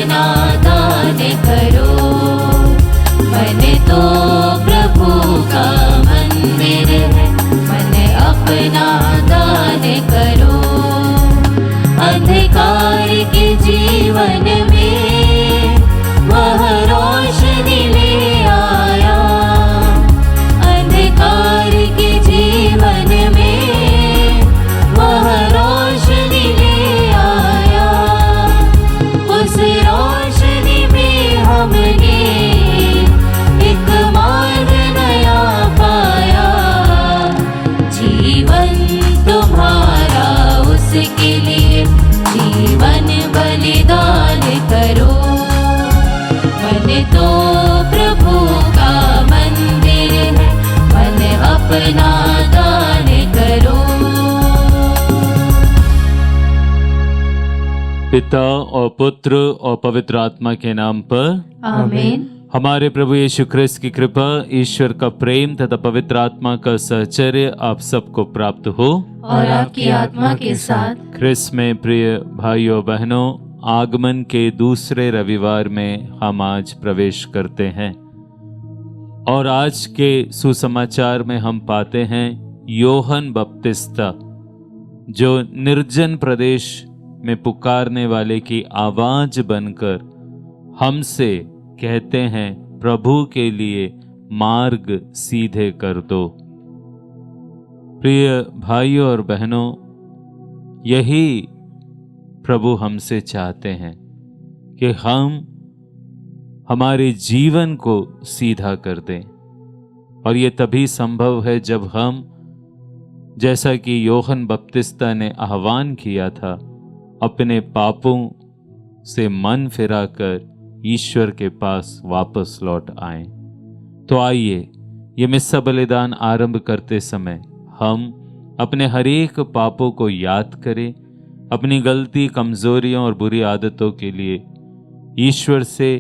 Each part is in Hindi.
अपना दान करो। मन तो प्रभु का मंदिर है, मन अपना दान करो। अंधकार के जीवन में वह रोशनी ले आया। अंधकार के जीवन में वह रोशनी ले आया। उस रोशनी में हमने एक मार्ग नया पाया। जीवन तुम्हारा उसके लिए जीवन बलिदान करो। मन तो प्रभु का मंदिर है, मन अपना दान करो। पिता और पुत्र और पवित्र आत्मा के नाम पर आमीन। हमारे प्रभु यीशु ख्रिस्त की कृपा, ईश्वर का प्रेम तथा पवित्र आत्मा का सहचर्य आप सबको प्राप्त हो और आपकी आत्मा के साथ। ख्रिस्त में प्रिय भाइयों बहनों, आगमन के दूसरे रविवार में हम आज प्रवेश करते हैं और आज के सुसमाचार में हम पाते हैं योहन बपतिस्ता जो निर्जन प्रदेश में पुकारने वाले की आवाज बनकर हमसे कहते हैं, प्रभु के लिए मार्ग सीधे कर दो। प्रिय भाइयों और बहनों, यही प्रभु हमसे चाहते हैं कि हम हमारे जीवन को सीधा कर दें। और ये तभी संभव है जब हम, जैसा कि योहन बपतिस्ता ने आह्वान किया था, अपने पापों से मन फिराकर ईश्वर के पास वापस लौट आए। तो आइए ये मिस्सा बलिदान आरंभ करते समय हम अपने हर एक पापों को याद करें, अपनी गलती, कमजोरियों और बुरी आदतों के लिए ईश्वर से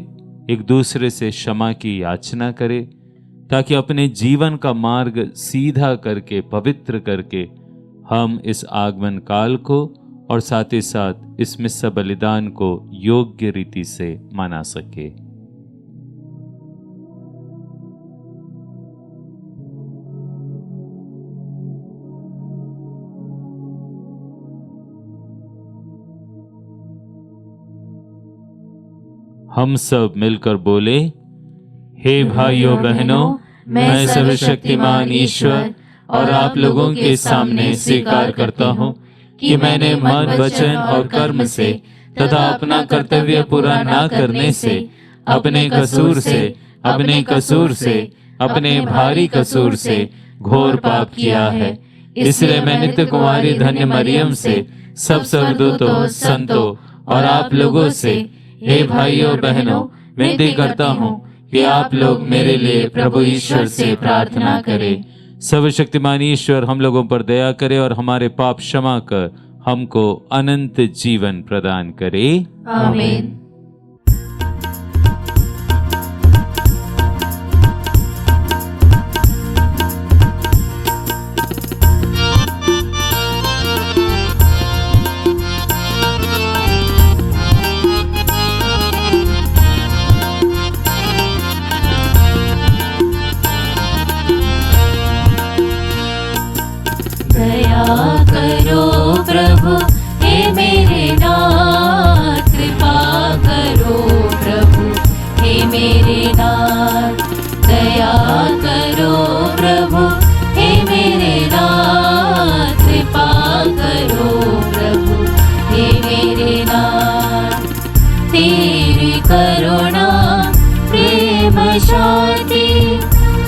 एक दूसरे से क्षमा की याचना करें, ताकि अपने जीवन का मार्ग सीधा करके, पवित्र करके हम इस आगमन काल को और साथ ही साथ इस मिस्सा बलिदान को योग्य रीति से मना सके। हम सब मिलकर बोले, हे भाइयों बहनों, मैं सर्वशक्तिमान ईश्वर और आप लोगों के सामने स्वीकार करता हूँ कि मैंने मन, वचन और कर्म से तथा अपना कर्तव्य पूरा ना करने से, अपने कसूर से, अपने भारी कसूर से घोर पाप किया है। इसलिए मैं नित्य कुमारी धन्य मरियम से, सब स्वर्गदूतों, संतों और आप लोगों से, हे भाइयों बहनों, विनती करता हूँ कि आप लोग मेरे लिए प्रभु ईश्वर से प्रार्थना करें। सर्वशक्तिमान ईश्वर हम लोगों पर दया करे और हमारे पाप क्षमा कर हमको अनंत जीवन प्रदान करे। आमीन। करो प्रभु हे मेरे नाथ, कृपा करो प्रभु हे मेरे नाथ, दया करो प्रभु हे मेरे नाथ, कृपा करो प्रभु हे मेरे नाथ। तेरी करुणा प्रेम शांति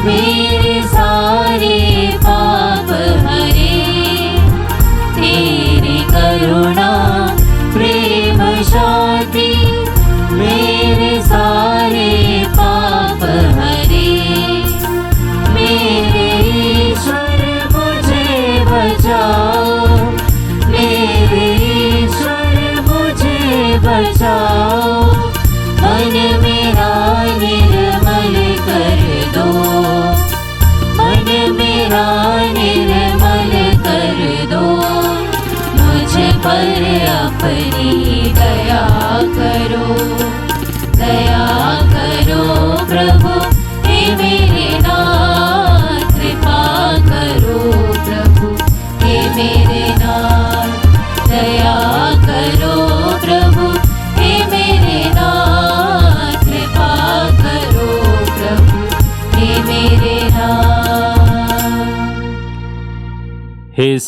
मेरे सारे पाप हरे। तेरी करुणा प्रेम शांति मेरे सारे पाप हरे। मेरे ईश्वर मुझे बचाओ, मेरे ईश्वर मुझे बचाओ। मन मेरा निर्मल कर दो, मन मेरा निर्मल कर दो। मुझ पर अपनी दया करो।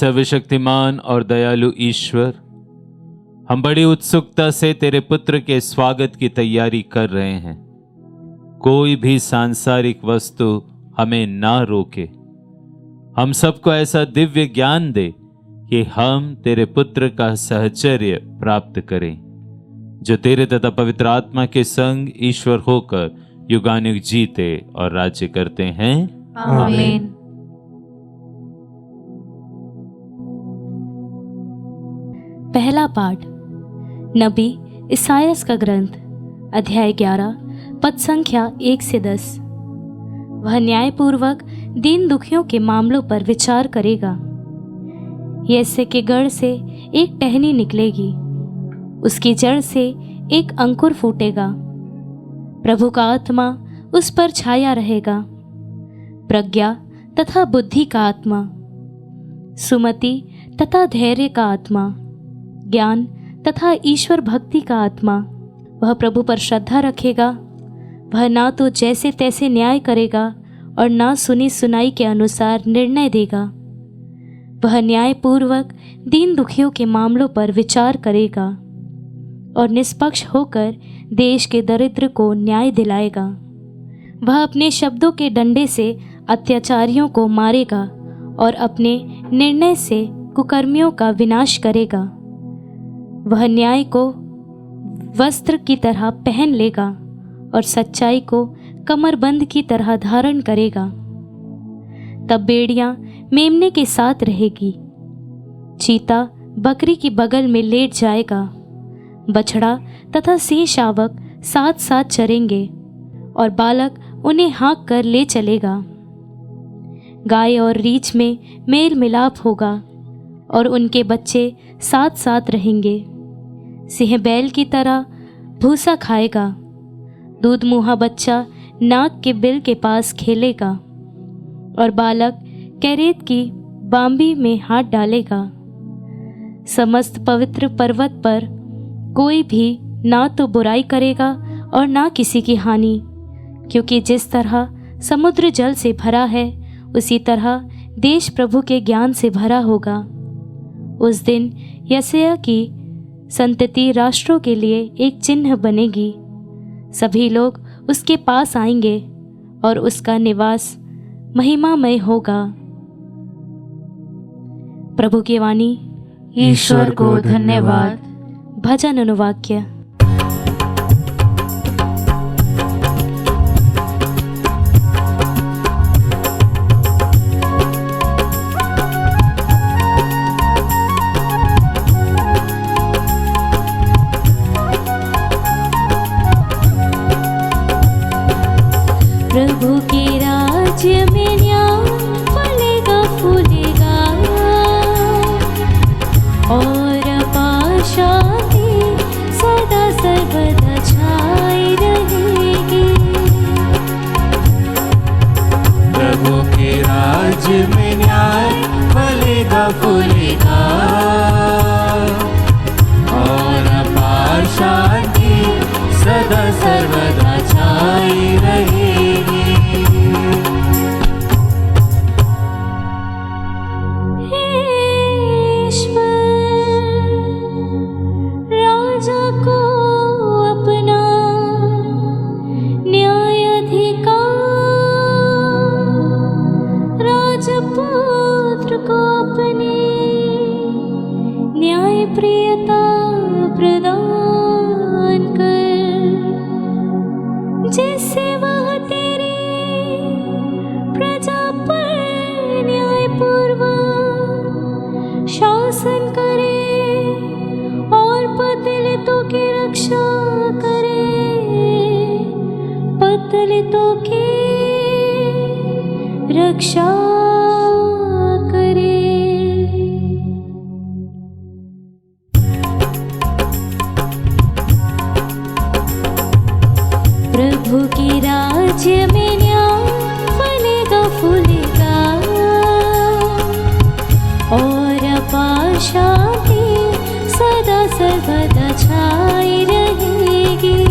सर्वशक्तिमान और दयालु ईश्वर, हम बड़ी उत्सुकता से तेरे पुत्र के स्वागत की तैयारी कर रहे हैं। कोई भी सांसारिक वस्तु हमें ना रोके। हम सबको ऐसा दिव्य ज्ञान दे कि हम तेरे पुत्र का सहचर्य प्राप्त करें, जो तेरे तथा पवित्र आत्मा के संग ईश्वर होकर युगानुग जीते और राज्य करते हैं। आमीन। पहला पाठ नबी इसायास का ग्रंथ, अध्याय 11, पद संख्या 1 से 10। वह न्यायपूर्वक दीन दुखियों के मामलों पर विचार करेगा। यैसे के गढ़ से एक टहनी निकलेगी, उसकी जड़ से एक अंकुर फूटेगा। प्रभु का आत्मा उस पर छाया रहेगा, प्रज्ञा तथा बुद्धि का आत्मा, सुमति तथा धैर्य का आत्मा, ज्ञान तथा ईश्वर भक्ति का आत्मा। वह प्रभु पर श्रद्धा रखेगा। वह ना तो जैसे तैसे न्याय करेगा और ना सुनी सुनाई के अनुसार निर्णय देगा। वह न्यायपूर्वक दीन दुखियों के मामलों पर विचार करेगा और निष्पक्ष होकर देश के दरिद्र को न्याय दिलाएगा। वह अपने शब्दों के डंडे से अत्याचारियों को मारेगा और अपने निर्णय से कुकर्मियों का विनाश करेगा। वह न्याय को वस्त्र की तरह पहन लेगा और सच्चाई को कमरबंद की तरह धारण करेगा। तब बेड़ियां मेमने के साथ रहेगी, चीता बकरी की बगल में लेट जाएगा, बछड़ा तथा सिंह शावक साथ साथ चरेंगे और बालक उन्हें हाँक कर ले चलेगा। गाय और रीछ में मेल मिलाप होगा और उनके बच्चे साथ साथ रहेंगे। सिंह बैल की तरह भूसा खाएगा, दूध मुहा बच्चा नाक के बिल के पास खेलेगा और बालक कैरेत की बांबी में हाथ डालेगा। समस्त पवित्र पर्वत पर कोई भी ना तो बुराई करेगा और ना किसी की हानि, क्योंकि जिस तरह समुद्र जल से भरा है उसी तरह देश प्रभु के ज्ञान से भरा होगा। उस दिन यशायाह की संतति राष्ट्रों के लिए एक चिन्ह बनेगी। सभी लोग उसके पास आएंगे और उसका निवास महिमामय होगा। प्रभु की वाणी। ईश्वर को धन्यवाद। भजन अनुवाक्य। प्रभु के राज्य में न्याय फलेगा फूलेगा और अपार शांति सदा सर्वदा छाई रहेगी। प्रभु के राज्य में न्याय फलेगा फूलेगा और अपार शांति सदा सर्वदा छाई रहेगी। पुत्र को अपनी न्याय प्रियता प्रदान कर, जिससे वह तेरी प्रजा पर न्याय पूर्वक शासन करे और पतितों की रक्षा करे, पतितों की रक्षा करे। प्रभु के राज्य में न्याय फलेगा फूलेगा और अपार शांति सदा सर्वदा छाई रहेगी।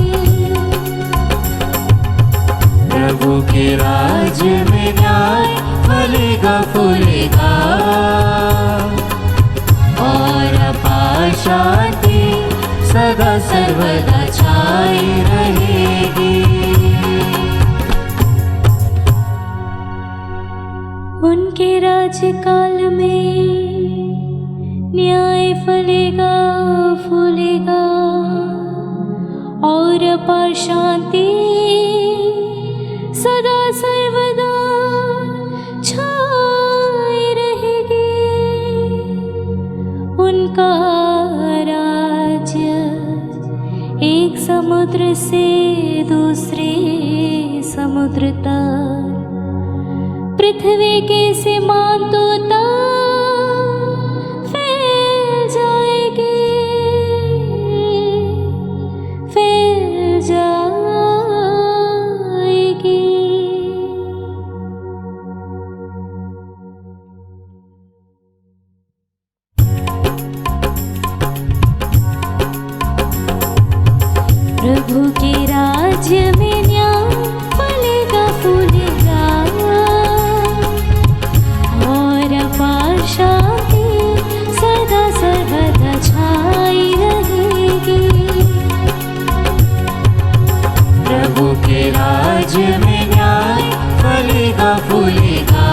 प्रभु के राज्य में न्याय फलेगा फूलेगा सदा सर्वदा छाई रहेगी। उनके राज्यकाल में न्याय फलेगा फूलेगा और अपार शांति सदा सर्वदा छाई रहेगी। उनका राज्य एक समुद्र से दूसरे समुद्र तक, पृथ्वी के सीमांतों तक फैल जाएगी, फैल जाएगी। प्रभु के राज्य में न्याय फलेगा फूलेगा और अपार शांति सदा सर्वदा छाई रहेगी। प्रभु के राज्य में न्याय फलेगा फूलेगा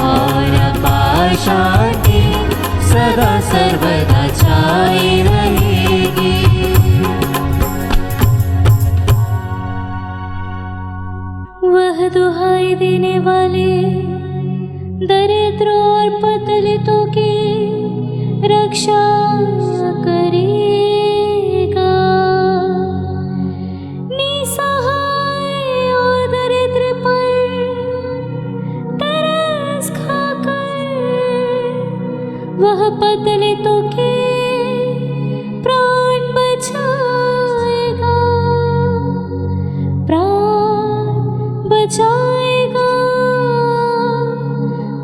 और अपार शांति सदा सर्वदा छाई रहेगी। वह दुहाई देने वाले दरिद्रों और पतलितों की रक्षा करेगा। निसहाय और दरिद्र पर तरस खाकर वह पतलितों के प्राण बचाएगा, प्राण बचाएगा,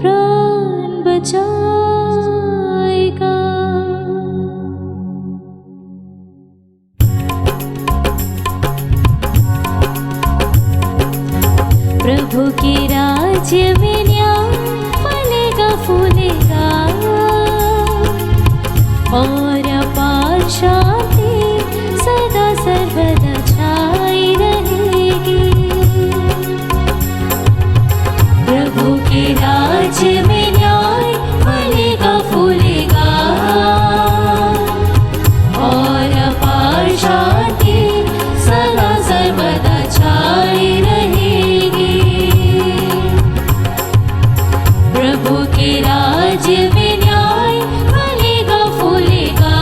प्राण बचाएगा। प्रभु के राज्य में न्याय फलेगा फूलेगा और अपार शांति सदा सर्वदा छाई रहेगी। प्रभु के राज्य में न्याय फलेगा फूलेगा और अपार शांति सदा सर्वदा छाई रहेगी। प्रभु के राज्य में न्याय फलेगा फूलेगा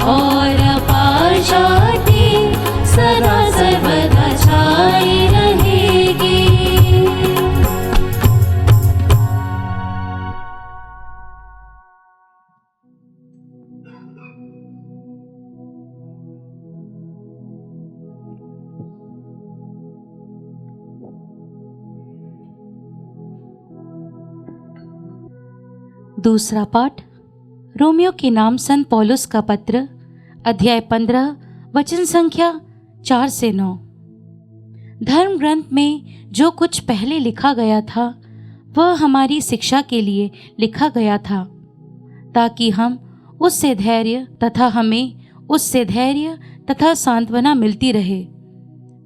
और अपार शांति सदा सर्वदा छाई रहेगी। दूसरा पाठ रोमियो के नाम संत पौलुस का पत्र, अध्याय 15 वचन संख्या 4 से 9। धर्म ग्रंथ में जो कुछ पहले लिखा गया था वह हमारी शिक्षा के लिए लिखा गया था, ताकि हम उससे धैर्य तथा सांत्वना मिलती रहे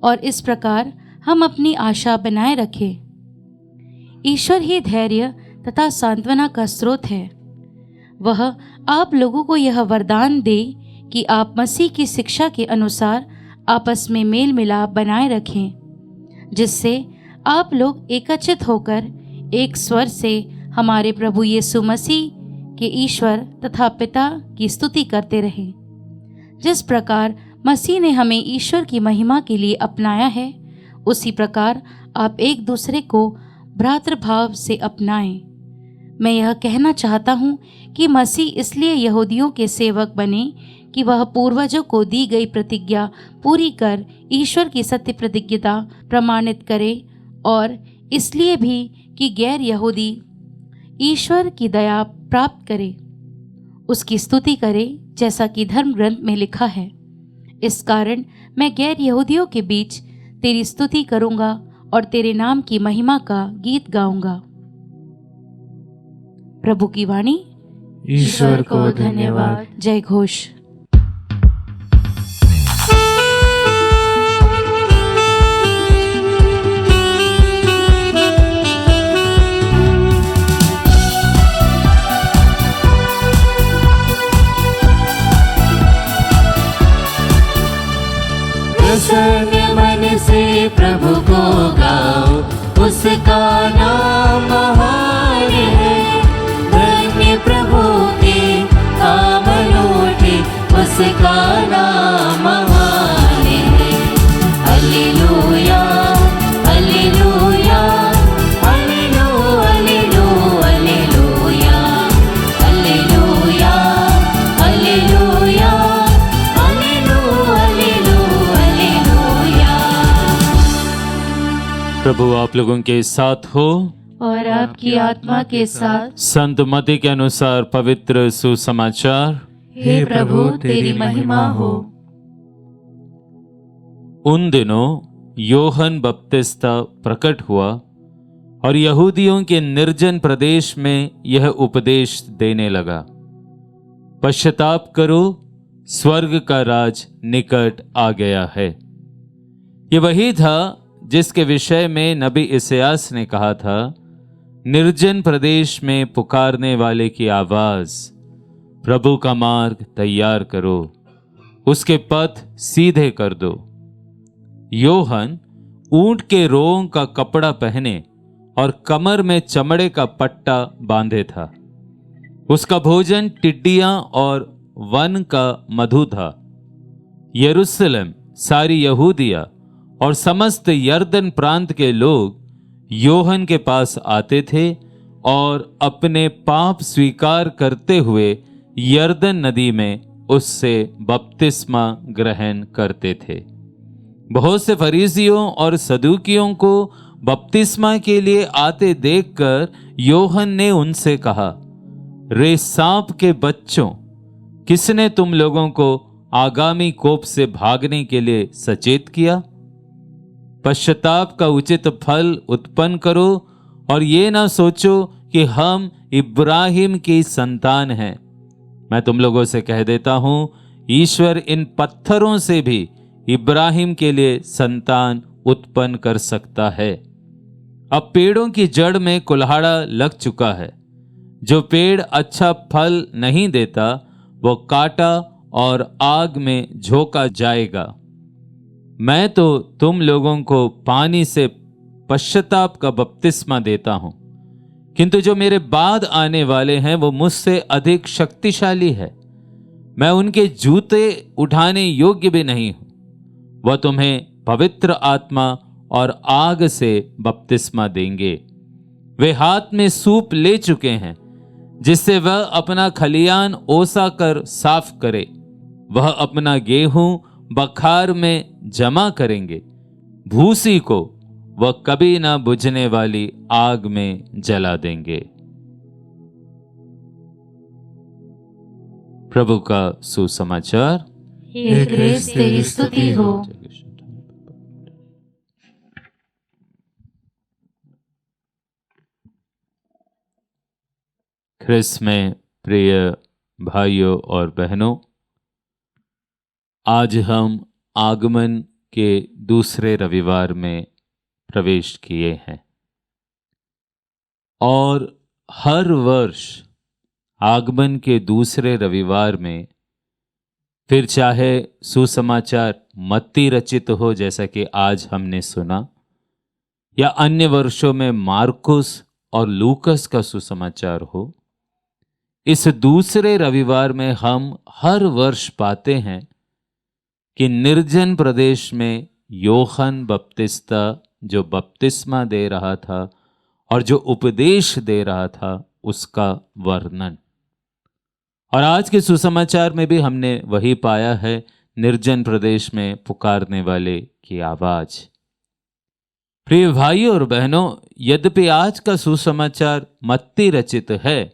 और इस प्रकार हम अपनी आशा बनाए रखें। ईश्वर ही धैर्य तथा सांत्वना का स्रोत है। वह आप लोगों को यह वरदान दे कि आप मसीह की शिक्षा के अनुसार आपस में मेल मिलाप बनाए रखें, जिससे आप लोग एकत्रित होकर एक स्वर से हमारे प्रभु यीशु मसीह के ईश्वर तथा पिता की स्तुति करते रहें। जिस प्रकार मसीह ने हमें ईश्वर की महिमा के लिए अपनाया है, उसी प्रकार आप एक दूसरे को भ्रातृभाव से अपनाएं। मैं यह कहना चाहता हूँ कि मसीह इसलिए यहूदियों के सेवक बने कि वह पूर्वजों को दी गई प्रतिज्ञा पूरी कर ईश्वर की सत्य प्रतिज्ञता प्रमाणित करे, और इसलिए भी कि गैर यहूदी ईश्वर की दया प्राप्त करे, उसकी स्तुति करे, जैसा कि धर्म ग्रंथ में लिखा है। इस कारण मैं गैर यहूदियों के बीच तेरी स्तुति करूँगा और तेरे नाम की महिमा का गीत गाऊंगा। प्रभु की वाणी। ईश्वर को धन्यवाद। जय घोष। प्रसन्न मन से प्रभु को गाओ, उसका नाम महान है। धन्य प्रभु के काम लौटे, उसका नाम महान है। Hallelujah hallelujah hallelujah hallelujah hallelujah hallelujah प्रभु आप लोगों के साथ हो और आपकी आत्मा के साथ। संत मत्ती के अनुसार पवित्र सुसमाचार। हे प्रभु तेरी महिमा हो। उन दिनों योहन बपतिस्ता प्रकट हुआ और यहूदियों के निर्जन प्रदेश में यह उपदेश देने लगा, पश्चाताप करो, स्वर्ग का राज निकट आ गया है। ये वही था जिसके विषय में नबी इसायास ने कहा था, निर्जन प्रदेश में पुकारने वाले की आवाज, प्रभु का मार्ग तैयार करो, उसके पथ सीधे कर दो। योहन ऊंट के रों का कपड़ा पहने और कमर में चमड़े का पट्टा बांधे था। उसका भोजन टिड्डियां और वन का मधु था। यरूशलेम, सारी यहूदिया और समस्त यरदन प्रांत के लोग योहन के पास आते थे और अपने पाप स्वीकार करते हुए यरदन नदी में उससे बपतिस्मा ग्रहण करते थे। बहुत से फरीसियों और सदूकियों को बपतिस्मा के लिए आते देखकर योहन ने उनसे कहा, रे सांप के बच्चों, किसने तुम लोगों को आगामी कोप से भागने के लिए सचेत किया? पश्चाताप का उचित फल उत्पन्न करो और ये ना सोचो कि हम इब्राहिम की संतान हैं। मैं तुम लोगों से कह देता हूं, ईश्वर इन पत्थरों से भी इब्राहिम के लिए संतान उत्पन्न कर सकता है। अब पेड़ों की जड़ में कुल्हाड़ा लग चुका है। जो पेड़ अच्छा फल नहीं देता वो काटा और आग में झोंका जाएगा। मैं तो तुम लोगों को पानी से पश्चाताप का बपतिस्मा देता हूं, किंतु जो मेरे बाद आने वाले हैं वो मुझसे अधिक शक्तिशाली है। मैं उनके जूते उठाने योग्य भी नहीं हूं। वह तुम्हें पवित्र आत्मा और आग से बपतिस्मा देंगे। वे हाथ में सूप ले चुके हैं जिससे वह अपना खलियान ओसा कर साफ करे। वह अपना गेहूं बखार में जमा करेंगे, भूसी को वह कभी ना बुझने वाली आग में जला देंगे। प्रभु का सुसमाचार। हे क्रिस्त तेरी स्तुति हो। ख्रिस्त में प्रिय भाइयों और बहनों, आज हम आगमन के दूसरे रविवार में प्रवेश किए हैं और हर वर्ष आगमन के दूसरे रविवार में, फिर चाहे सुसमाचार मत्ती रचित हो जैसा कि आज हमने सुना, या अन्य वर्षों में मार्कुस और लूकस का सुसमाचार हो, इस दूसरे रविवार में हम हर वर्ष पाते हैं कि निर्जन प्रदेश में योहन बपतिस्ता जो बपतिस्मा दे रहा था और जो उपदेश दे रहा था उसका वर्णन। और आज के सुसमाचार में भी हमने वही पाया है, निर्जन प्रदेश में पुकारने वाले की आवाज। प्रिय भाइयों और बहनों, यद्यपि आज का सुसमाचार मत्ती रचित है,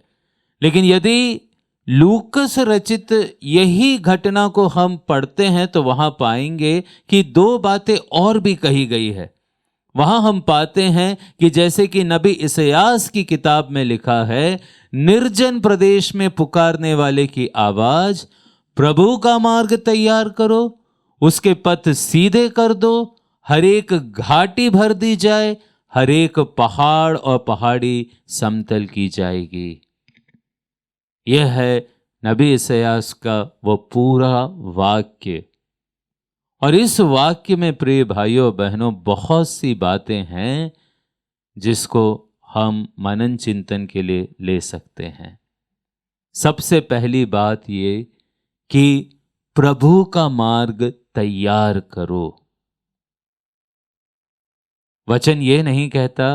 लेकिन यदि लूकस रचित यही घटना को हम पढ़ते हैं तो वहां पाएंगे कि दो बातें और भी कही गई है। वहां हम पाते हैं कि जैसे कि नबी इसायास की किताब में लिखा है, निर्जन प्रदेश में पुकारने वाले की आवाज, प्रभु का मार्ग तैयार करो, उसके पथ सीधे कर दो, हर एक घाटी भर दी जाए, हर एक पहाड़ और पहाड़ी समतल की जाएगी। यह है नबी इसायास का वो पूरा वाक्य। और इस वाक्य में प्रिय भाइयों बहनों बहुत सी बातें हैं जिसको हम मनन चिंतन के लिए ले सकते हैं। सबसे पहली बात ये कि प्रभु का मार्ग तैयार करो। वचन ये नहीं कहता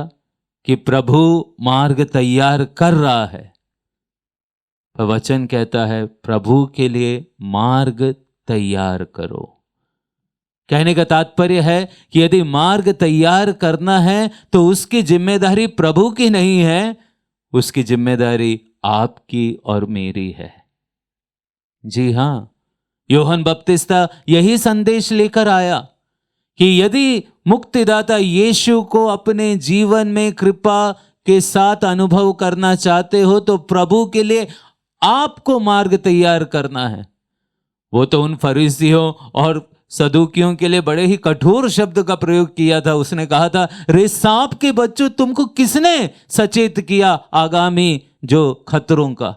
कि प्रभु मार्ग तैयार कर रहा है, पर वचन कहता है प्रभु के लिए मार्ग तैयार करो। कहने का तात्पर्य है कि यदि मार्ग तैयार करना है तो उसकी जिम्मेदारी प्रभु की नहीं है, उसकी जिम्मेदारी आपकी और मेरी है। जी हां, यूहन्ना बपतिस्ता यही संदेश लेकर आया कि यदि मुक्तिदाता यीशु को अपने जीवन में कृपा के साथ अनुभव करना चाहते हो तो प्रभु के लिए आपको मार्ग तैयार करना है। वो तो उन फरीसियों और सदूकियों के लिए बड़े ही कठोर शब्द का प्रयोग किया था। उसने कहा था, रे सांप के बच्चों, तुमको किसने सचेत किया आगामी जो खतरों का।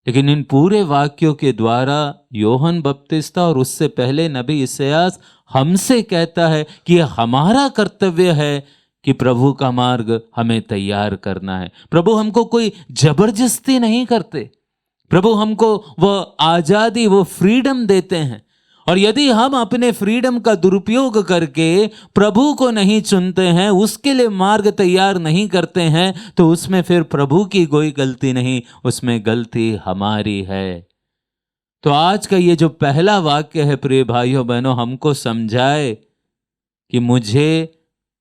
लेकिन इन पूरे वाक्यों के द्वारा यूहन्ना बपतिस्ता और उससे पहले नबी इसायास हमसे कहता है कि हमारा कर्तव्य है कि प्रभु का मार्ग हमें तैयार करना है। प्रभु हमको कोई जबरदस्ती नहीं करते, प्रभु हमको वो आजादी, वो फ्रीडम देते हैं। और यदि हम अपने फ्रीडम का दुरुपयोग करके प्रभु को नहीं चुनते हैं, उसके लिए मार्ग तैयार नहीं करते हैं, तो उसमें फिर प्रभु की कोई गलती नहीं, उसमें गलती हमारी है। तो आज का ये जो पहला वाक्य है प्रिय भाइयों बहनों, हमको समझाए कि मुझे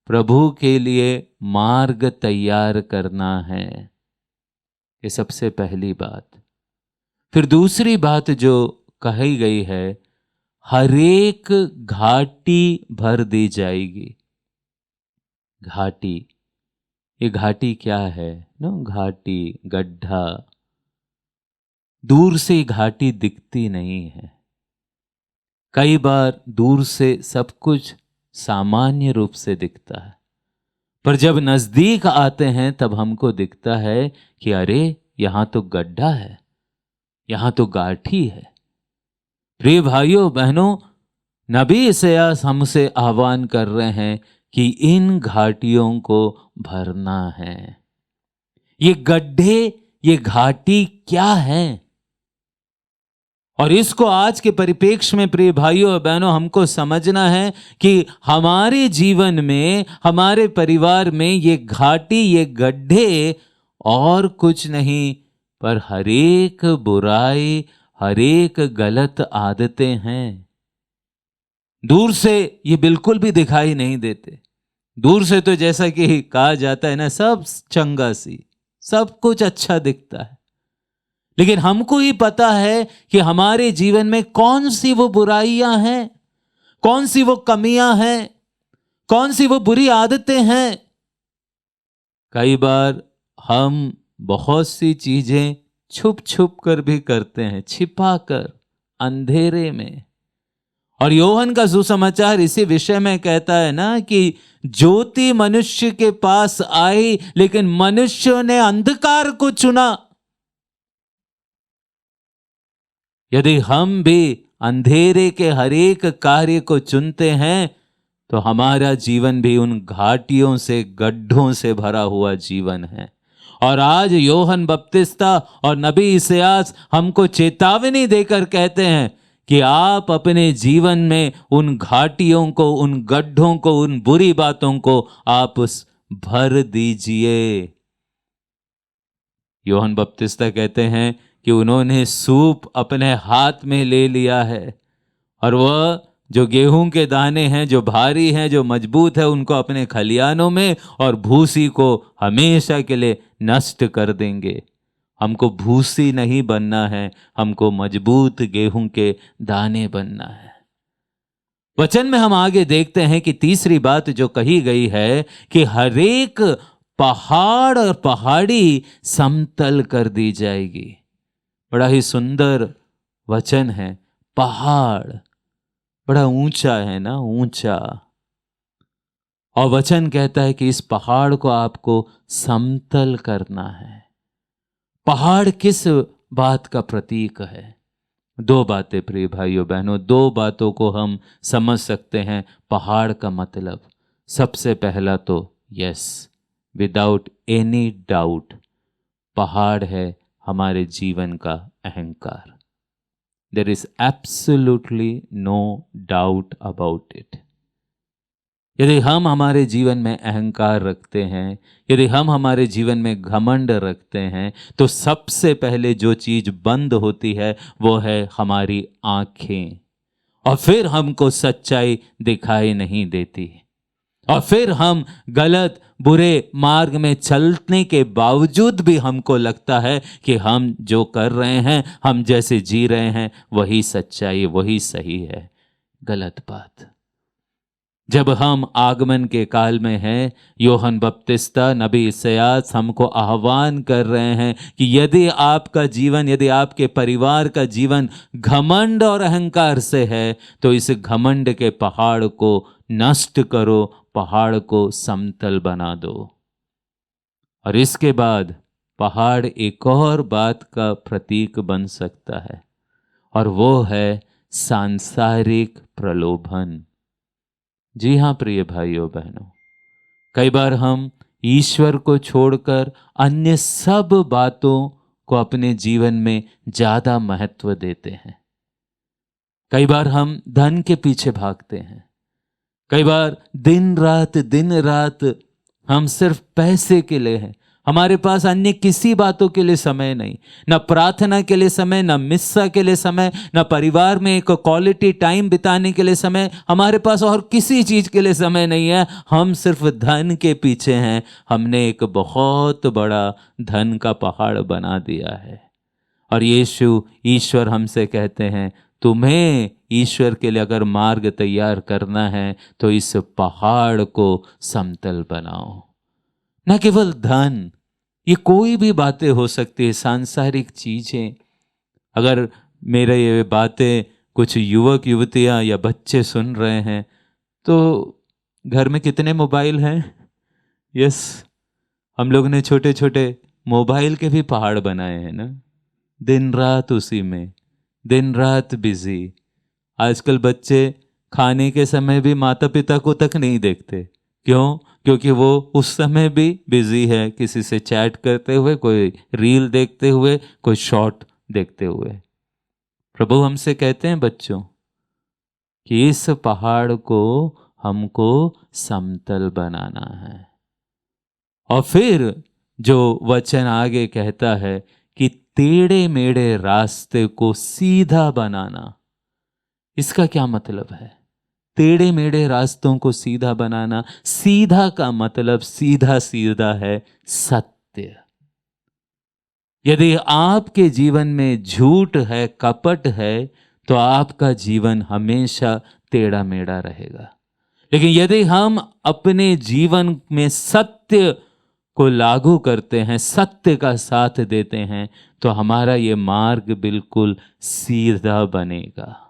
प्रभु के लिए मार्ग तैयार करना है। ये सबसे पहली बात। फिर दूसरी बात जो कही गई है, हरेक घाटी भर दी जाएगी। घाटी, ये घाटी क्या है ना? घाटी, गड्ढा। दूर से घाटी दिखती नहीं है। कई बार दूर से सब कुछ सामान्य रूप से दिखता है, पर जब नजदीक आते हैं तब हमको दिखता है कि अरे यहां तो गड्ढा है, यहां तो गाठी है। प्रिय भाइयों बहनों, नबी इसायास हमसे आह्वान कर रहे हैं कि इन घाटियों को भरना है। ये गड्ढे, ये घाटी क्या है? और इसको आज के परिप्रेक्ष्य में प्रिय भाइयों और बहनों हमको समझना है कि हमारे जीवन में, हमारे परिवार में ये घाटी, ये गड्ढे और कुछ नहीं पर हरेक बुराई, हरेक गलत आदतें हैं। दूर से ये बिल्कुल भी दिखाई नहीं देते। दूर से तो जैसा कि कहा जाता है ना, सब चंगा सी, सब कुछ अच्छा दिखता है। लेकिन हमको ही पता है कि हमारे जीवन में कौन सी वो बुराइयां हैं, कौन सी वो कमियां हैं, कौन सी वो बुरी आदतें हैं। कई बार हम बहुत सी चीजें छुप छुप कर भी करते हैं, छिपा कर, अंधेरे में। और यूहन्ना का सुसमाचार इसी विषय में कहता है ना कि ज्योति मनुष्य के पास आई, लेकिन मनुष्य ने अंधकार को चुना। यदि हम भी अंधेरे के हरेक कार्य को चुनते हैं तो हमारा जीवन भी उन घाटियों से, गड्ढों से भरा हुआ जीवन है। और आज यूहन्ना बपतिस्ता और नबी इसायास हमको चेतावनी देकर कहते हैं कि आप अपने जीवन में उन घाटियों को, उन गड्ढों को, उन बुरी बातों को आप भर दीजिए। यूहन्ना बपतिस्ता कहते हैं कि उन्होंने सूप अपने हाथ में ले लिया है और वह जो गेहूं के दाने हैं, जो भारी हैं, जो मजबूत है, उनको अपने खलियानों में, और भूसी को हमेशा के लिए नष्ट कर देंगे। हमको भूसी नहीं बनना है, हमको मजबूत गेहूं के दाने बनना है। वचन में हम आगे देखते हैं कि तीसरी बात जो कही गई है कि हरेक पहाड़ और पहाड़ी समतल कर दी जाएगी। बड़ा ही सुंदर वचन है। पहाड़ बड़ा ऊंचा है ना, ऊंचा, और वचन कहता है कि इस पहाड़ को आपको समतल करना है। पहाड़ किस बात का प्रतीक है? दो बातें प्रिय भाइयों बहनों, दो बातों को हम समझ सकते हैं पहाड़ का मतलब। सबसे पहला तो यस, विदाउट एनी डाउट, पहाड़ है हमारे जीवन का अहंकार। There is absolutely no doubt about it. यदि हम हमारे जीवन में अहंकार रखते हैं, यदि हम हमारे जीवन में घमंड रखते हैं, तो सबसे पहले जो चीज बंद होती है वो है हमारी आंखें, और फिर हमको सच्चाई दिखाई नहीं देती, और फिर हम गलत बुरे मार्ग में चलने के बावजूद भी हमको लगता है कि हम जो कर रहे हैं, हम जैसे जी रहे हैं वही सच्चाई, वही सही है। गलत बात। जब हम आगमन के काल में हैं, यूहन्ना बपतिस्ता, नबी इसायास हमको आह्वान कर रहे हैं कि यदि आपका जीवन, यदि आपके परिवार का जीवन घमंड और अहंकार से है, तो इस घमंड के पहाड़ को नष्ट करो, पहाड़ को समतल बना दो। और इसके बाद पहाड़ एक और बात का प्रतीक बन सकता है, और वो है सांसारिक प्रलोभन। जी हाँ प्रिय भाइयों बहनों, कई बार हम ईश्वर को छोड़कर अन्य सब बातों को अपने जीवन में ज्यादा महत्व देते हैं। कई बार हम धन के पीछे भागते हैं। कई बार दिन रात हम सिर्फ पैसे के लिए हैं। हमारे पास अन्य किसी बातों के लिए समय नहीं, न प्रार्थना के लिए समय, न मिस्सा के लिए समय, न परिवार में एक क्वालिटी टाइम बिताने के लिए समय। हमारे पास और किसी चीज के लिए समय नहीं है। हम सिर्फ धन के पीछे हैं। हमने एक बहुत बड़ा धन का पहाड़ बना दिया है। और यीशु, ईश्वर हमसे कहते हैं, तुम्हें ईश्वर के लिए अगर मार्ग तैयार करना है तो इस पहाड़ को समतल बनाओ। न केवल धन, ये कोई भी बातें हो सकती है, सांसारिक चीजें। अगर मेरे ये बातें कुछ युवक युवतियां या बच्चे सुन रहे हैं, तो घर में कितने मोबाइल हैं? यस, हम लोग ने छोटे छोटे मोबाइल के भी पहाड़ बनाए हैं ना, दिन रात उसी में, दिन रात बिजी। आजकल बच्चे खाने के समय भी माता पिता को तक नहीं देखते। क्यों? क्योंकि वो उस समय भी बिजी है, किसी से चैट करते हुए, कोई रील देखते हुए, कोई शॉर्ट देखते हुए। प्रभु हमसे कहते हैं बच्चों कि इस पहाड़ को हमको समतल बनाना है। और फिर जो वचन आगे कहता है कि टेढ़े मेढ़े रास्ते को सीधा बनाना। इसका क्या मतलब है? टेढ़े मेढ़े रास्तों को सीधा बनाना, सीधा का मतलब सीधा सीधा है सत्य। यदि आपके जीवन में झूठ है, कपट है, तो आपका जीवन हमेशा टेढ़ा मेढ़ा रहेगा। लेकिन यदि हम अपने जीवन में सत्य को लागू करते हैं, सत्य का साथ देते हैं, तो हमारा ये मार्ग बिल्कुल सीधा बनेगा।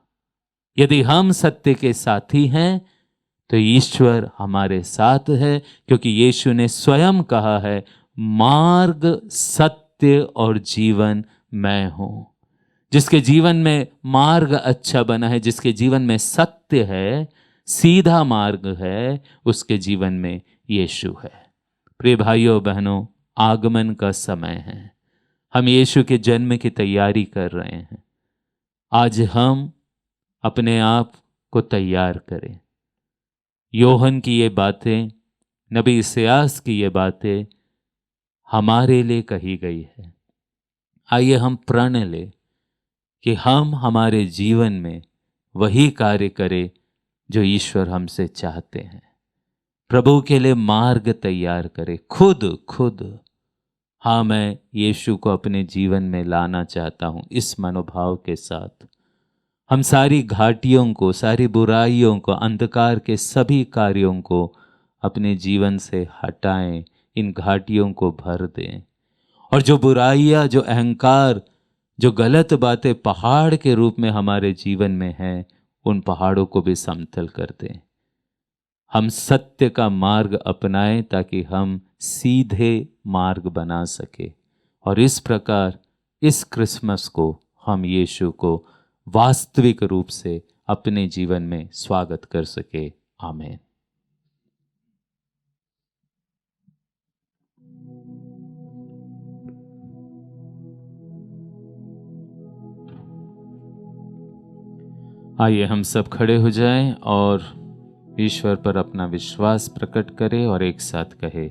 यदि हम सत्य के साथी हैं तो ईश्वर हमारे साथ है, क्योंकि यीशु ने स्वयं कहा है, मार्ग, सत्य और जीवन मैं हूं। जिसके जीवन में मार्ग अच्छा बना है, जिसके जीवन में सत्य है, सीधा मार्ग है, उसके जीवन में यीशु है। प्रिय भाइयों बहनों, आगमन का समय है। हम यीशु के जन्म की तैयारी कर रहे हैं। आज हम अपने आप को तैयार करें। यूहन्ना की ये बातें, नबी इसायास की ये बातें हमारे लिए कही गई है। आइए हम प्रण लें कि हम हमारे जीवन में वही कार्य करें जो ईश्वर हमसे चाहते हैं। प्रभु के लिए मार्ग तैयार करें, खुद। हाँ, मैं यीशु को अपने जीवन में लाना चाहता हूँ, इस मनोभाव के साथ हम सारी घाटियों को, सारी बुराइयों को, अंधकार के सभी कार्यों को अपने जीवन से हटाएं, इन घाटियों को भर दें। और जो बुराइयां, जो अहंकार, जो गलत बातें पहाड़ के रूप में हमारे जीवन में हैं, उन पहाड़ों को भी समतल कर दें। हम सत्य का मार्ग अपनाएं ताकि हम सीधे मार्ग बना सके। और इस प्रकार इस क्रिसमस को हम यीशु को वास्तविक रूप से अपने जीवन में स्वागत कर सके। आमीन। आइए हम सब खड़े हो जाएं और ईश्वर पर अपना विश्वास प्रकट करें और एक साथ कहे,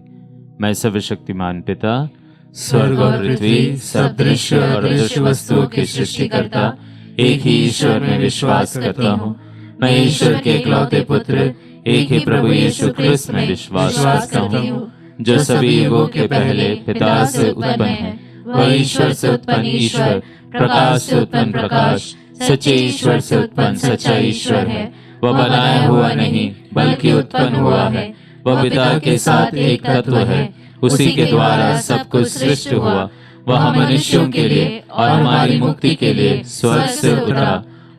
मैं सर्वशक्तिमान पिता, स्वर्ग और पृथ्वी, सब दृश्य और अदृश्य वस्तुओं के सृष्टिकर्ता एक ही ईश्वर में विश्वास करता हूँ। मैं ईश्वर के इकलौते पुत्र, एक ही प्रभु यीशु क्रिस्त में विश्वास करता हूँ, जो सभी युगों के पहले पिता से उत्पन्न है। वह ईश्वर से उत्पन्न ईश्वर, प्रकाश से उत्पन्न प्रकाश, सच्चे ईश्वर से उत्पन्न सच्चा ईश्वर है। वह बनाया हुआ नहीं बल्कि उत्पन्न हुआ है। वह पिता के साथ एक तत्व है, उसी के द्वारा सब कुछ सृष्टि हुआ। वह मनुष्यों के लिए और हमारी मुक्ति के लिए स्वर्ग से उतरा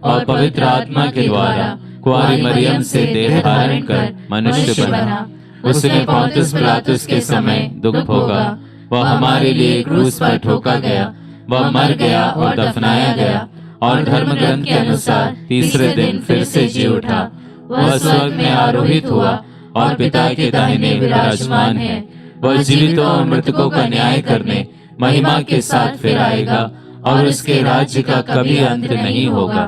और पवित्र आत्मा के द्वारा कुंवारी मरियम से देह धारण कर मनुष्य बना। उसने पोंतियुस पिलातुस के समय दुख भोगा। वह हमारे लिए क्रूस पर ठोका गया। वह मर गया और दफनाया गया और धर्म ग्रंथ के अनुसार तीसरे दिन फिर से जी उठा। वह स्वर्ग में आरोहित हुआ और पिता के दाहिने विराजमान है। वह जीवितों और मृतकों का न्याय करने महिमा के साथ फिर आएगा और उसके राज्य का कभी अंत नहीं होगा।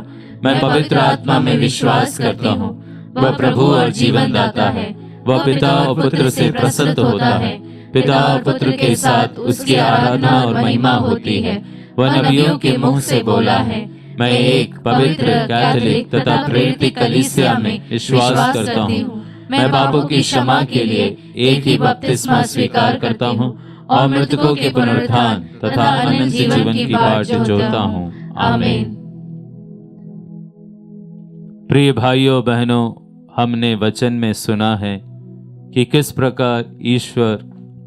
मैं पवित्र आत्मा में विश्वास करता हूँ। वह प्रभु और जीवन दाता है। वह पिता और पुत्र से प्रसन्न होता है। पिता और पुत्र के साथ उसकी आराधना और महिमा होती है। वह नबियों के मुंह से बोला है। मैं एक पवित्र, कैथोलिक तथा प्रेरित कलीसिया में विश्वास करता हूँ। मैं पापों की क्षमा के लिए एक ही बपतिस्मा स्वीकार करता हूँ और मृतकों के पुनरुत्थान तथा अनंत जीवन की बाट जोहता हूँ। आमीन। प्रिय भाइयों बहनों, हमने वचन में सुना है कि किस प्रकार ईश्वर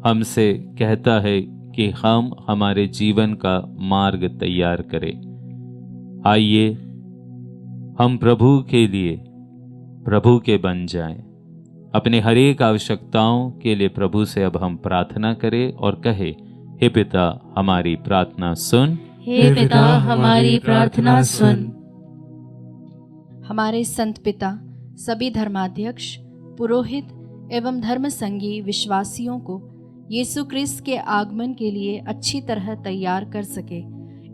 हमसे कहता है कि हम हमारे जीवन का मार्ग तैयार करें। आइए हम प्रभु के लिए प्रभु के बन जाएं। अपने हर एक आवश्यकताओं के लिए प्रभु से अब हम प्रार्थना करें और कहे, हे पिता हमारी प्रार्थना सुन। हे पिता हमारी प्रार्थना सुन। हमारे संत पिता, सभी धर्माध्यक्ष, पुरोहित एवं धर्म संगी विश्वासियों को यीशु क्रिस्त के आगमन के लिए अच्छी तरह तैयार कर सके,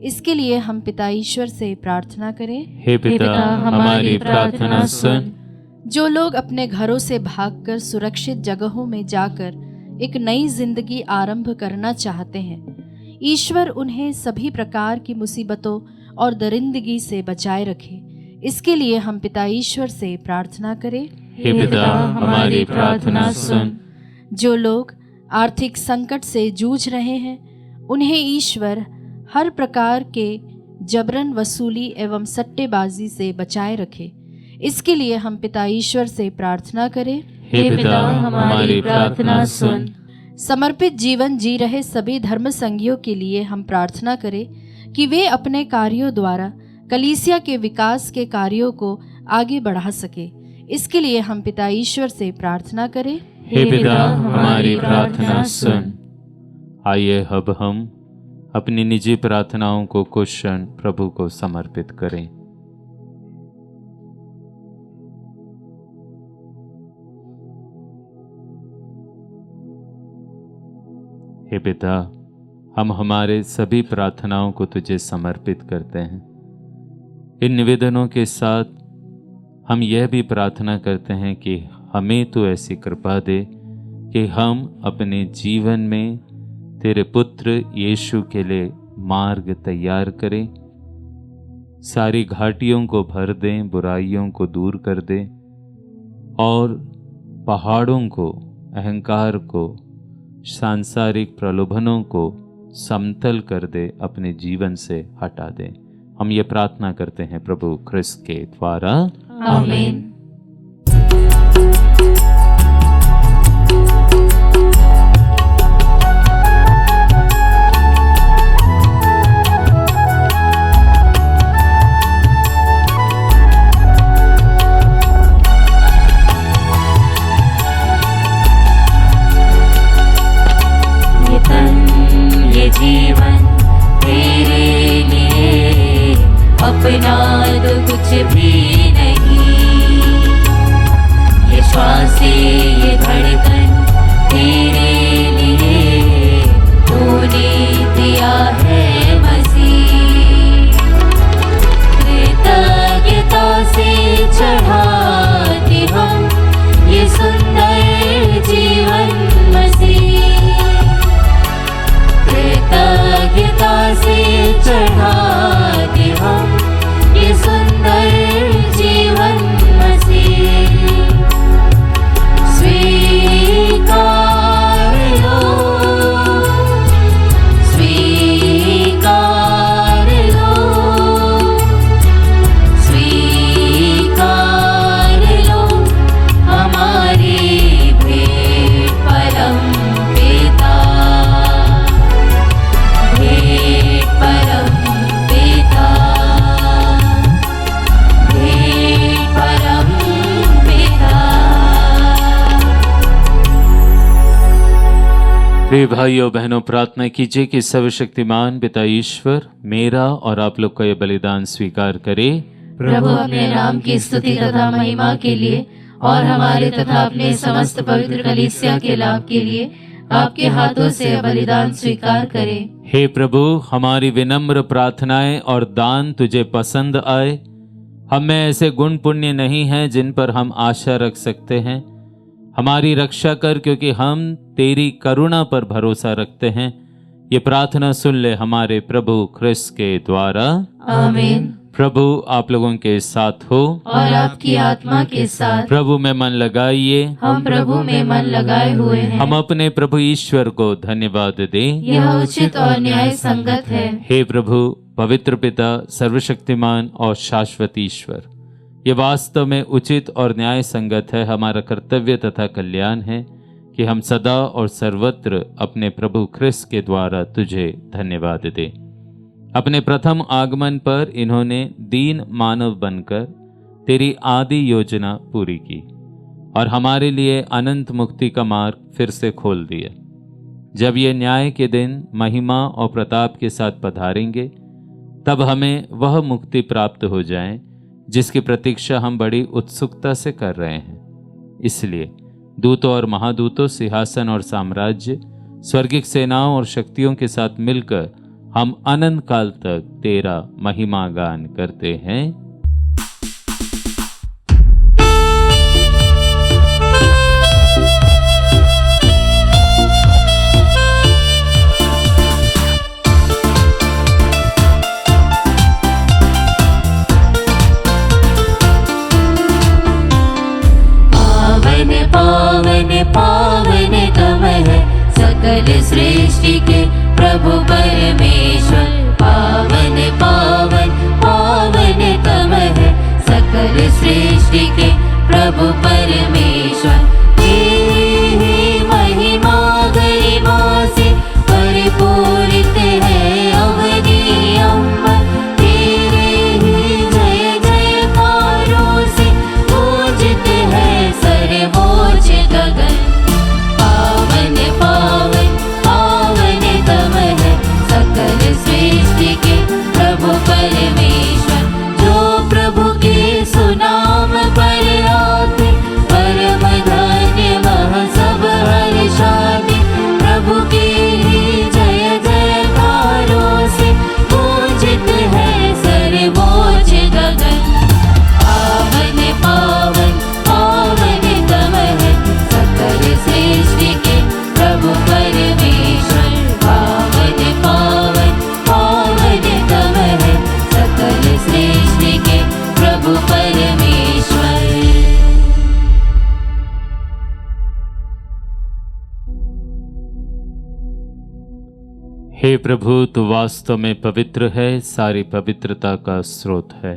इसके लिए हम पिता ईश्वर से प्रार्थना करें। हे पिता हमारी प्रार्थना सुन। जो लोग अपने घरों से भागकर सुरक्षित जगहों में जाकर एक नई जिंदगी आरंभ करना चाहते हैं, ईश्वर उन्हें सभी प्रकार की मुसीबतों और दरिंदगी से बचाए रखे, इसके लिए हम पिता ईश्वर से प्रार्थना करें। हे पिता हमारी प्रार्थना सुन। जो लोग आर्थिक संकट से जूझ रहे हैं, उन्हें ईश्वर हर प्रकार के जबरन वसूली एवं सट्टेबाजी से बचाए रखे, इसके लिए हम पिता ईश्वर से प्रार्थना करें। हे पिता हमारी प्रार्थना सुन। समर्पित जीवन जी रहे सभी धर्म संगियों के लिए हम प्रार्थना करें कि वे अपने कार्यों द्वारा कलीसिया के विकास के कार्यों को आगे बढ़ा सके, इसके लिए हम पिता ईश्वर से प्रार्थना करें। हे पिता हमारी प्रार्थना सुन। आइए अब हम अपनी निजी प्रार्थनाओं को कुछ क्षण प्रभु को समर्पित करें। हे पिता, हम हमारे सभी प्रार्थनाओं को तुझे समर्पित करते हैं। इन निवेदनों के साथ हम यह भी प्रार्थना करते हैं कि हमें तो ऐसी कृपा दे कि हम अपने जीवन में तेरे पुत्र यीशु के लिए मार्ग तैयार करें, सारी घाटियों को भर दें, बुराइयों को दूर कर दें और पहाड़ों को, अहंकार को, सांसारिक प्रलोभनों को समतल कर दे, अपने जीवन से हटा दें। हम ये प्रार्थना करते हैं प्रभु ख्रिस्त के द्वारा। आमीन। जीवन तेरे लिए, अपना तो कुछ भी नहीं। ये श्वास ये धड़कन तेरे लिए तूने दिया है मसीह। कृतज्ञता से चढ़ाते हम ये सुंदर जीवन मसीह। कृतज्ञता से चढ़ाते हम ये सुंदर जीवन मसीह। स्वीकार लो, स्वीकार लो, स्वीकार लो हमारी भेंट परम पिता। भेंट परम पिता, भेंट परम पिता। प्रिय भाइयों बहनों, प्रार्थना कीजिए कि सर्वशक्तिमान पिता ईश्वर मेरा और आप लोग का ये बलिदान स्वीकार करे। प्रभु अपने नाम की स्तुति तथा महिमा के लिए और हमारे तथा अपने समस्त पवित्र कलीसिया के लाभ के लिए आपके हाथों से यह बलिदान स्वीकार करें। हे प्रभु, हमारी विनम्र प्रार्थनाएं और दान तुझे पसंद आए। हम में ऐसे गुण पुण्य नहीं हैं जिन पर हम आशा रख सकते हैं। हमारी रक्षा कर, क्योंकि हम तेरी करुणा पर भरोसा रखते हैं। ये प्रार्थना सुन ले हमारे प्रभु ख्रिस्त के द्वारा। आमीन। प्रभु आप लोगों के साथ हो और आपकी आत्मा के साथ। प्रभु में मन लगाइए। हम प्रभु में मन लगाए हुए हैं। हम अपने प्रभु ईश्वर को धन्यवाद दें। यह उचित और न्याय संगत है। हे प्रभु, पवित्र पिता, सर्वशक्तिमान और शाश्वत ईश्वर, ये वास्तव में उचित और न्याय संगत है। हमारा कर्तव्य तथा कल्याण है कि हम सदा और सर्वत्र अपने प्रभु ख्रिस्त के द्वारा तुझे धन्यवाद दें। अपने प्रथम आगमन पर इन्होंने दीन मानव बनकर तेरी आदि योजना पूरी की और हमारे लिए अनंत मुक्ति का मार्ग फिर से खोल दिया। जब ये न्याय के दिन महिमा और प्रताप के साथ पधारेंगे, तब हमें वह मुक्ति प्राप्त हो जाए जिसकी प्रतीक्षा हम बड़ी उत्सुकता से कर रहे हैं। इसलिए दूतों और महादूतों, सिंहासन और साम्राज्य, स्वर्गिक सेनाओं और शक्तियों के साथ मिलकर हम अनंत काल तक तेरा महिमा गान करते हैं। पावन पावन पावन तम है सकल सृष्टि के प्रभु परमेश्वर। पावन पावन पावन तम है सकल सृष्टि के प्रभु परमेश्वर। तेरी महिमा गरिमा से परिपूरित है अवनी अम्बर। तेरे ही जय जयकारों से पूजित है सर्वोच्च गगन। पावन पावन पावन तम है सकल सृष्टि हे प्रभु, तू वास्तव में पवित्र है, सारी पवित्रता का स्रोत है।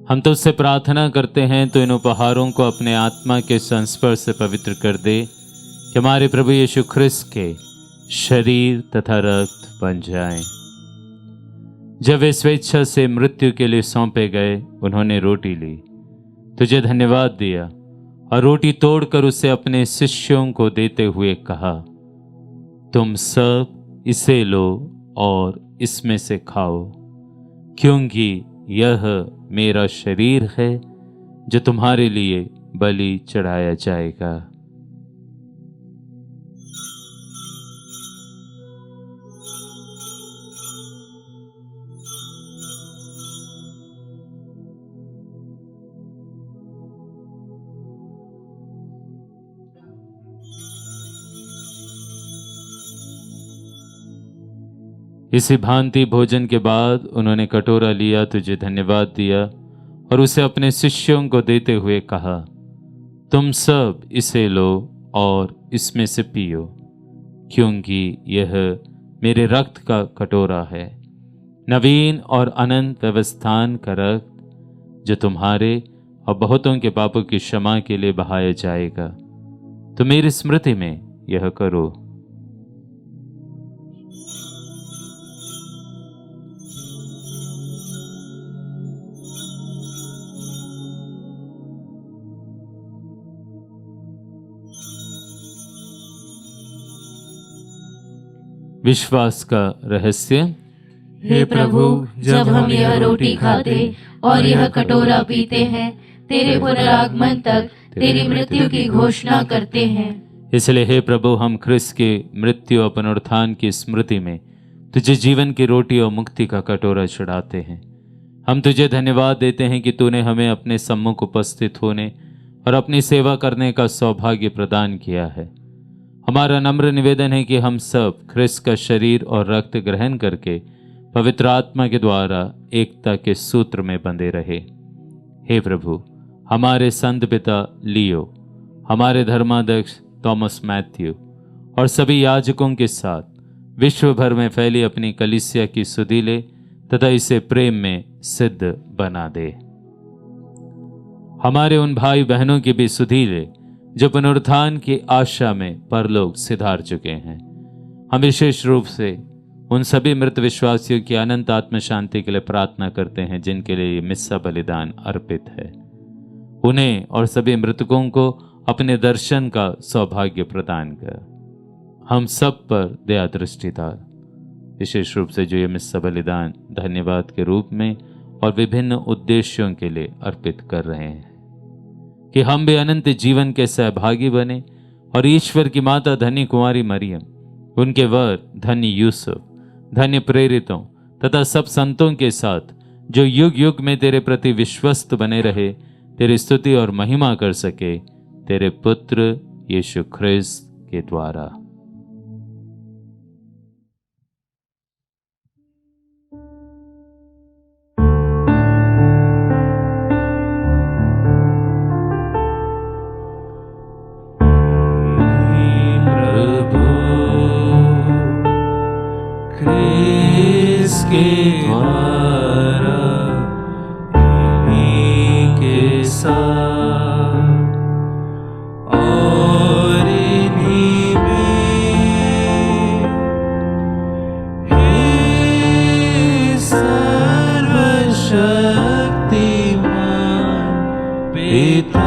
हम तो उससे प्रार्थना करते हैं तो इन उपहारों को अपने आत्मा के संस्पर्श से पवित्र कर दे कि हमारे प्रभु यीशु ख्रिस्त के शरीर तथा रक्त बन जाएं। जब वे स्वेच्छा से मृत्यु के लिए सौंपे गए, उन्होंने रोटी ली, तुझे धन्यवाद दिया और रोटी तोड़कर उसे अपने शिष्यों को देते हुए कहा, तुम सब इसे लो और इसमें से खाओ, क्योंकि यह मेरा शरीर है जो तुम्हारे लिए बलि चढ़ाया जाएगा। इसी भांति भोजन के बाद उन्होंने कटोरा लिया, तुझे धन्यवाद दिया और उसे अपने शिष्यों को देते हुए कहा, तुम सब इसे लो और इसमें से पियो, क्योंकि यह मेरे रक्त का कटोरा है, नवीन और अनंत व्यवस्थान का रक्त, जो तुम्हारे और बहुतों के पापों की क्षमा के लिए बहाया जाएगा। तो मेरी स्मृति में यह करो। विश्वास का रहस्य। हे प्रभु, जब हम यह रोटी खाते और यह कटोरा पीते हैं, तेरे पुनरागमन तक तेरी मृत्यु की घोषणा करते हैं। इसलिए हे प्रभु, हम ख्रिस्त के मृत्यु और पुनरुत्थान की स्मृति में तुझे जीवन की रोटी और मुक्ति का कटोरा चढ़ाते हैं। हम तुझे धन्यवाद देते हैं कि तूने हमें अपने सम्मुख उपस्थित होने और अपनी सेवा करने का सौभाग्य प्रदान किया है। हमारा नम्र निवेदन है कि हम सब ख्रिस्त का शरीर और रक्त ग्रहण करके पवित्र आत्मा के द्वारा एकता के सूत्र में बंधे रहे। हे प्रभु, हमारे संत पिता लियो, हमारे धर्माध्यक्ष थॉमस मैथ्यू और सभी याजकों के साथ विश्व भर में फैली अपनी कलीसिया की सुधि ले तथा इसे प्रेम में सिद्ध बना दे। हमारे उन भाई बहनों की भी सुधि ले जो पुनरुत्थान की आशा में परलोक सिधार चुके हैं। हम विशेष रूप से उन सभी मृत विश्वासियों की अनंत आत्म शांति के लिए प्रार्थना करते हैं जिनके लिए ये मिस्सा बलिदान अर्पित है। उन्हें और सभी मृतकों को अपने दर्शन का सौभाग्य प्रदान कर। हम सब पर दया दृष्टि डाल। विशेष रूप से जो ये मिस्सा बलिदान धन्यवाद के रूप में और विभिन्न उद्देश्यों के लिए अर्पित कर रहे हैं, कि हम भी अनंत जीवन के सहभागी बने और ईश्वर की माता धन्य कुमारी मरियम, उनके वर धन्य यूसुफ, धन्य प्रेरितों तथा सब संतों के साथ जो युग युग में तेरे प्रति विश्वस्त बने रहे, तेरी स्तुति और महिमा कर सके, तेरे पुत्र यीशु ख्रिस्त के द्वारा। के द्वारा इन्हीं के साथ और इन्हीं में हे सर्वशक्तिमान पिता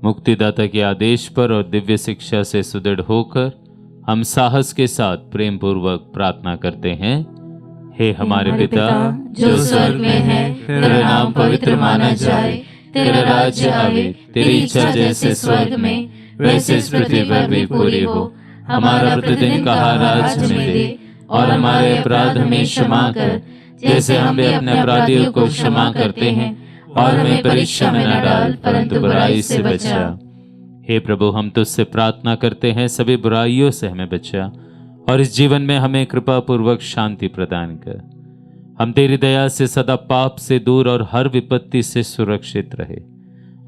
मुक्तिदाता के आदेश पर और दिव्य शिक्षा से सुदृढ़ होकर हम साहस के साथ प्रेम पूर्वक प्रार्थना करते हैं। हे हमारे पिता जो स्वर्ग में है, तेरा नाम पवित्र माना जाए, तेरा राज्य आवे, तेरी इच्छा जैसे स्वर्ग में वैसे इस पृथ्वी पर भी पूरी हो। हमारा प्रतिदिन का आहार आज हमें दे, और हमारे अपराध हमें क्षमा कर, जैसे हम भी अपने अपराधियों को क्षमा करते हैं, और हमें परीक्षा में न डाल, परंतु बुराई से बचा। हे प्रभु, हम तुझसे प्रार्थना करते हैं, सभी बुराइयों से हमें बचा और इस जीवन में हमें कृपा पूर्वक शांति प्रदान कर। हम तेरी दया से सदा पाप से दूर और हर विपत्ति से सुरक्षित रहे,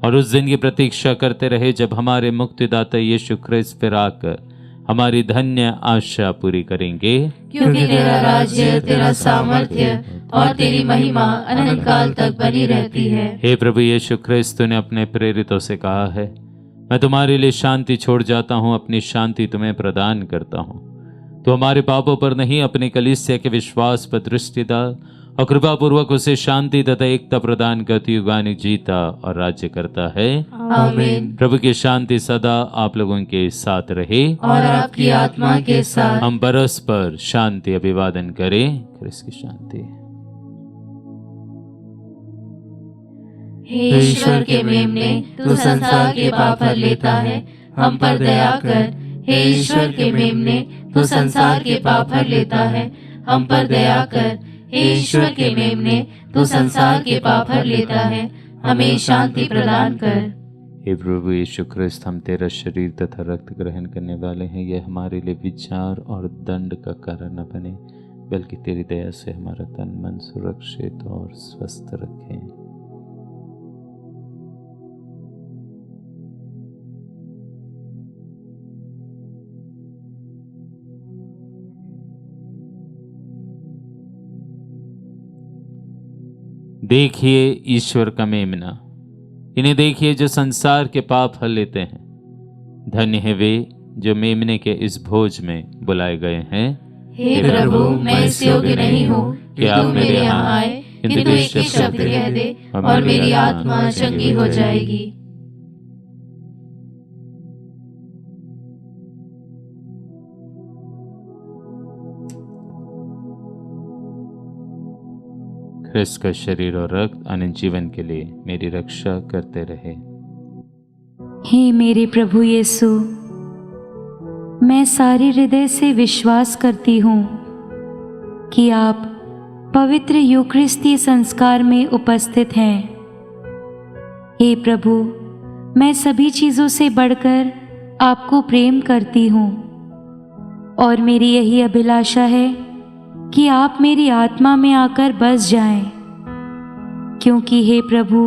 और उस दिन की प्रतीक्षा करते रहे जब हमारे मुक्तिदाता यीशु ख्रिस्त फिर आकर हमारी धन्य आशा पूरी करेंगे। क्योंकि तेरा राज्य, तेरा सामर्थ्य और तेरी महिमा अनंत काल तक बनी रहती है। हे प्रभु यीशु ख्रिस्त, तूने अपने प्रेरितों से कहा है, मैं तुम्हारे लिए शांति छोड़ जाता हूँ, अपनी शांति तुम्हें प्रदान करता हूँ। तो हमारे पापों पर नहीं, अपनी कलीसिया के विश्वास पर दृष्टि डाल और कृपा पूर्वक उसे शांति तथा एकता प्रदान करती युगानिक जीता और राज्य करता है। आमीन। प्रभु की शांति सदा आप लोगों के साथ रहे और आपकी आत्मा के साथ। हम परस्पर शांति अभिवादन करें। क्रिस्त की शांति। हे ईश्वर के मेमने, तू संसार के पाप हर लेता है, हम पर दया कर। हे ईश्वर के मेमने, तू संसार के पाप हर लेता है, हम पर दया कर। हे ईश्वर के मेमने, तू संसार के पाप हर लेता है, हमें शांति प्रदान कर। हे प्रभु यीशु ख्रिस्त, हम तेरा शरीर तथा रक्त ग्रहण करने वाले हैं। यह हमारे लिए विचार और दंड का कारण न बने, बल्कि तेरी दया से हमारा तन मन सुरक्षित और स्वस्थ रखें। देखिए ईश्वर का मेमना, इन्हें देखिए जो संसार के पाप हल लेते हैं। धन्य है वे जो मेमने के इस भोज में बुलाए गए हैं। हे प्रभु, मैं इस योग्य नहीं हूँ कि तू मेरे यहाँ आए, किंतु एक ही शब्द कह दे और मेरी आत्मा चंगी हो जाएगी। ख्रिस्त का शरीर और रक्त अनंत जीवन के लिए मेरी रक्षा करते रहे। हे मेरे प्रभु यीशु, मैं सारे हृदय से विश्वास करती हूँ कि आप पवित्र यूकरिस्ती संस्कार में उपस्थित हैं। हे प्रभु, मैं सभी चीज़ों से बढ़कर आपको प्रेम करती हूँ और मेरी यही अभिलाषा है कि आप मेरी आत्मा में आकर बस जाएं, क्योंकि हे प्रभु,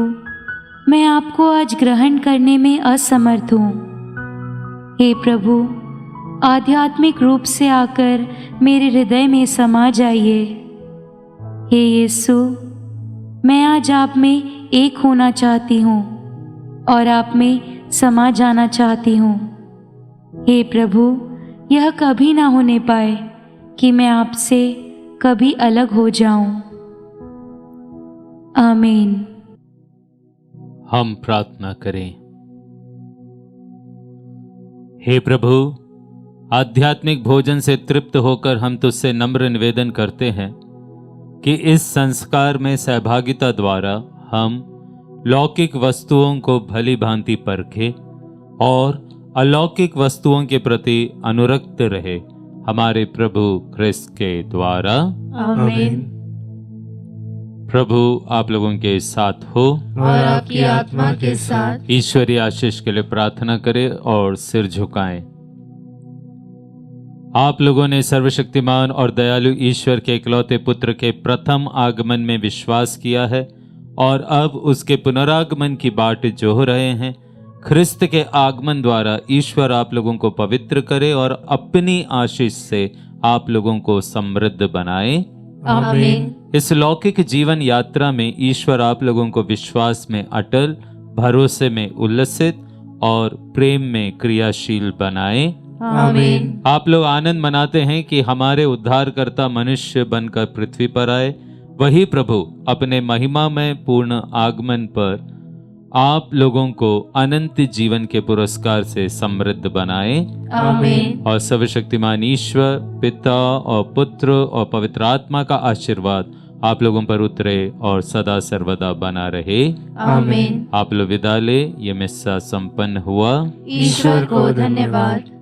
मैं आपको आज ग्रहण करने में असमर्थ हूँ। हे प्रभु, आध्यात्मिक रूप से आकर मेरे हृदय में समा जाइए। हे यीशु, मैं आज आप में एक होना चाहती हूँ और आप में समा जाना चाहती हूँ। हे प्रभु, यह कभी ना होने पाए कि मैं आपसे कभी अलग हो जाऊं। आमीन। हम प्रार्थना करें। हे प्रभु, आध्यात्मिक भोजन से तृप्त होकर हम तुझसे नम्र निवेदन करते हैं कि इस संस्कार में सहभागिता द्वारा हम लौकिक वस्तुओं को भली भांति परखें और अलौकिक वस्तुओं के प्रति अनुरक्त रहे, हमारे प्रभु ख्रिस्त के द्वारा। आमीन। प्रभु आप लोगों के साथ हो और आपकी आत्मा के साथ। ईश्वरीय आशीष के लिए प्रार्थना करें और सिर झुकाएं। आप लोगों ने सर्वशक्तिमान और दयालु ईश्वर के इकलौते पुत्र के प्रथम आगमन में विश्वास किया है और अब उसके पुनरागमन की बाट जोह रहे हैं। ख्रिस्त के आगमन द्वारा ईश्वर आप लोगों को पवित्र करे और अपनी आशीष से आप लोगों को समृद्ध बनाए। आमीन। इस लौकिक जीवन यात्रा में ईश्वर आप लोगों को विश्वास में अटल, भरोसे में उल्लसित और प्रेम में क्रियाशील बनाए। आमीन। आप लोग आनंद मनाते हैं कि हमारे उद्धारकर्ता मनुष्य बनकर पृथ्वी पर आए। वही प्रभु अपने महिमा में पूर्ण आगमन पर आप लोगों को अनंत जीवन के पुरस्कार से समृद्ध बनाए। आमीन। और सर्वशक्तिमान ईश्वर पिता और पुत्र और पवित्र आत्मा का आशीर्वाद आप लोगों पर उतरे और सदा सर्वदा बना रहे। आमीन। आप लोग विदा ले। ये मिस्सा संपन्न हुआ। ईश्वर को धन्यवाद।